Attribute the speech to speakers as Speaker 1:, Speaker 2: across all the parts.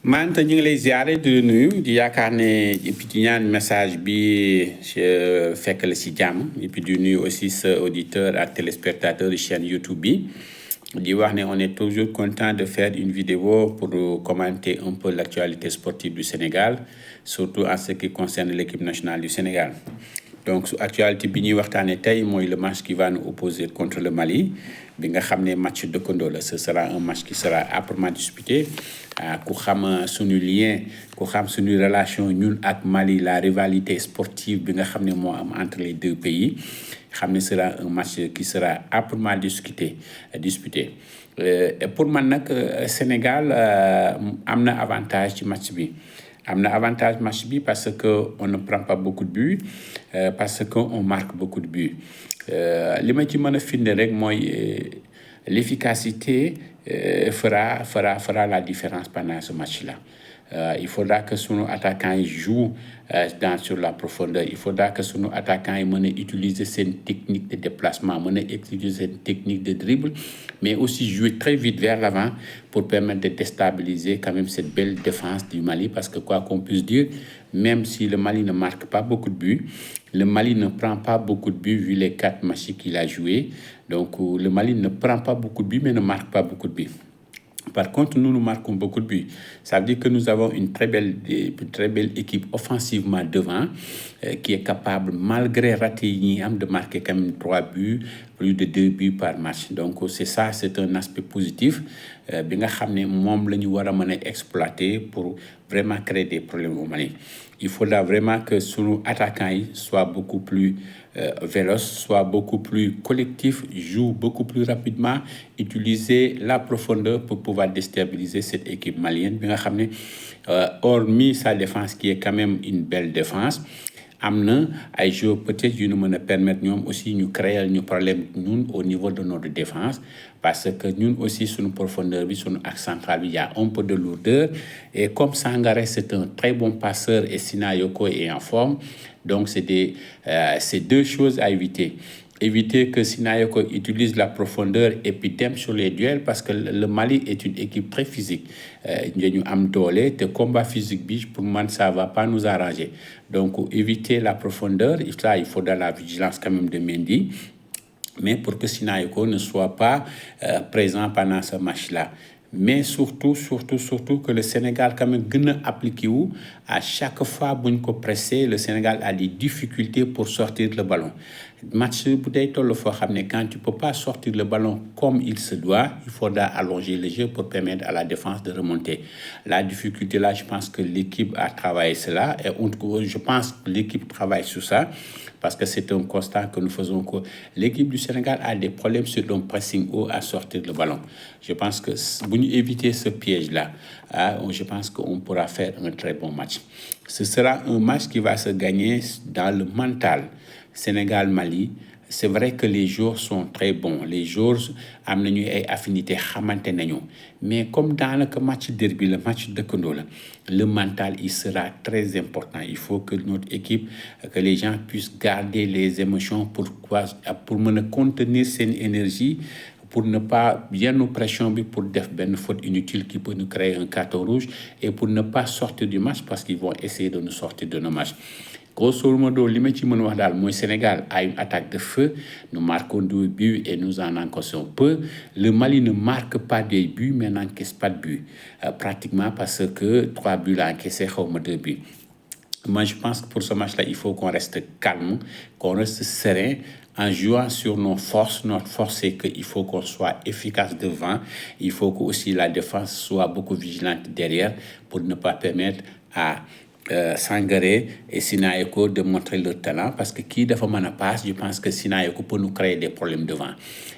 Speaker 1: man te ñu ngi lay ziare di nuyu di yaakaar ne et puis di ñaan message bi fekk la ci jàmm et puis di nuyu aussi sa auditeur ak téléspectateur de chaîne YouTube bi di wax ne on est toujours content de faire une vidéo pour commenter un peu l'actualité sportive du Sénégal surtout en ce qui concerne l'équipe nationale du Sénégal. Donc su actualité bi ñuy waxtaanee tey mooy le match qui va nous opposer contre le Mali bi nga xam ne match dëkkandoo la ce sera un match qui sera âprement disputé ku xam suñu lien ku xam suñu relation ñun ak Mali la rivalité sportive bi nga xam ne moo am entre les deux pays xam ne sera un match qui sera âprement disputé. Pour man nag Sénégal am na avantage ci match bi. am na avantage match bi parce que on ne prend pas beaucoup de buts parce que on marque beaucoup de buts li ma ci mën a firnde rek mooy l'efficacité fera la différence pendant ce match-là. Il faudra que sunu attaquants yi jouent sur la profondeur. Il faudra que sunu attaquants yi mën a utiliser seen technique de déplacement mën a utiliser seen technique de dribble mais aussi jouer très vite vers l'avant pour permettre de déstabiliser quand même cette belle défense du Mali parce que quoi qu'on puisse dire, même si le Mali ne marque pas beaucoup de buts, le Mali ne prend pas beaucoup de buts vu les 4 matchs qu'il a joués. Donc le Mali ne prend pas beaucoup de buts mais ne marque pas beaucoup de buts. Par contre, nous marquons beaucoup de buts. Ça veut dire que nous avons une très belle équipe offensivement devant qui est capable, malgré raté yi ñuy am, de marquer quand même 3 buts, plus de 2 buts par match. Donc c'est un aspect positif bi nga xam ne moom la ñu war a mën a exploiter pour vraiment créer des problèmes au Mali. Il faudra vraiment que sunu attaquants yi soient beaucoup plus véloces, soient beaucoup plus collectifs, jouent beaucoup plus rapidement, utiliser la profondeur pour pouvoir déstabiliser cette équipe malienne bi nga xam ne hormis sa défense qui est quand même une belle défense am na ay joueurs peut-être yu ñu mën a permettre ñoom aussi ñu créer ñu problème ñun au niveau de notre défense parce que ñun aussi suñu profondeur bi suñu axe central bi y a un peu de lourdeur et comme Sangaré c'est un très bon passeur et Sinayoko est en forme donc c'est deux choses à éviter que Sinayoko utilise la profondeur et puis dem sur les duels parce que le Mali est une équipe très physique ñu am doole te combat physique bi pour man ça va pas nous arranger donc éviter la profondeur il faut de la vigilance quand même de Mendy mais pour que Sinayoko ne soit pas présent pendant ce match-là. Mais surtout que le Sénégal quand même gën a appliqué wu à chaque fois bu ñu ko pressé le Sénégal a des difficultés pour sortir le ballon match bu day toll foo xam ne quand tu peux pas sortir le ballon comme il se doit il faudra allonger le jeu pour permettre à la défense de remonter. La difficulté là je pense que l'équipe a travaillé cela et je pense que l'équipe travaille sur ça parce que c'est un constat que nous faisons que l'équipe du Sénégal a des problèmes sur le pressing haut à sortir le ballon. Je pense que bu ñu éviter ce piège-là, je pense qu'on pourra faire un très bon match. Ce sera un match qui va se gagner dans le mental. Sénégal-Mali, c'est vrai que les joueurs sont très bons. Les joueurs am nañu ay affinités xamante nañu mais comme daanaka match derby le match dëkkandoo la le mental il sera très important. Il faut que notre équipe que les gens puissent garder les émotions pour mën a contenir seen énergie pour ne pas yenn pression bi pour def benn faute inutile qui peut nous créer un carton rouge et pour ne pas sortir du match parce qu'ils vont essayer de nous sortir de nos matchs. Grosso modo li ma ci mën wax daal mooy Sénégal a une attaque de feu nous marquons 2 buts et nous en encaissons peu. Le Mali ne marque pas des buts mais n'encaisse pas de buts pratiquement parce que 3 buts la encaissé xawma 2 buts. Moi je pense que pour ce match-là il faut qu'on reste calme, qu'on reste serein en jouant sur nos forces. Notre force c'est qu'il faut qu'on soit efficace devant, il faut que aussi la défense soit beaucoup vigilante derrière pour ne pas permettre à Sangaré et Sinayoko de montrer leur talent parce que kii dafa mën a passe je pense que Sinayoko peut nous créer des problèmes devant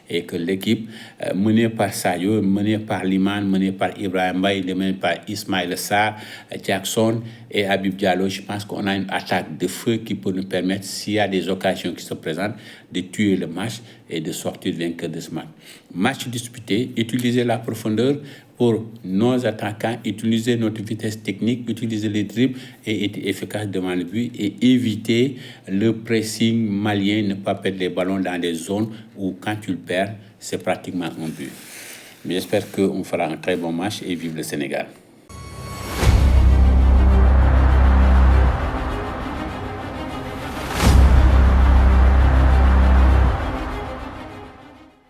Speaker 1: et que l'équipe menée par Sadio, menée par Liman, menée par Ibrahima Mbaye, menée par Ismaïla Sarr, Jackson et Habib Diallo, je pense qu'on a une attaque de feu qui peut nous permettre s'il y a des occasions qui se présentent de tuer le match et de sortir vainqueur de ce match. Match disputé, utiliser la profondeur pour nos attaquants, utiliser notre vitesse technique, utiliser les dribbles et être efficace devant le but et éviter le pressing malien, ne pas perdre les ballons dans des zones où quand tu le perds, c'est pratiquement un but. Mais j'espère qu'on fera un très bon match et vive le Sénégal.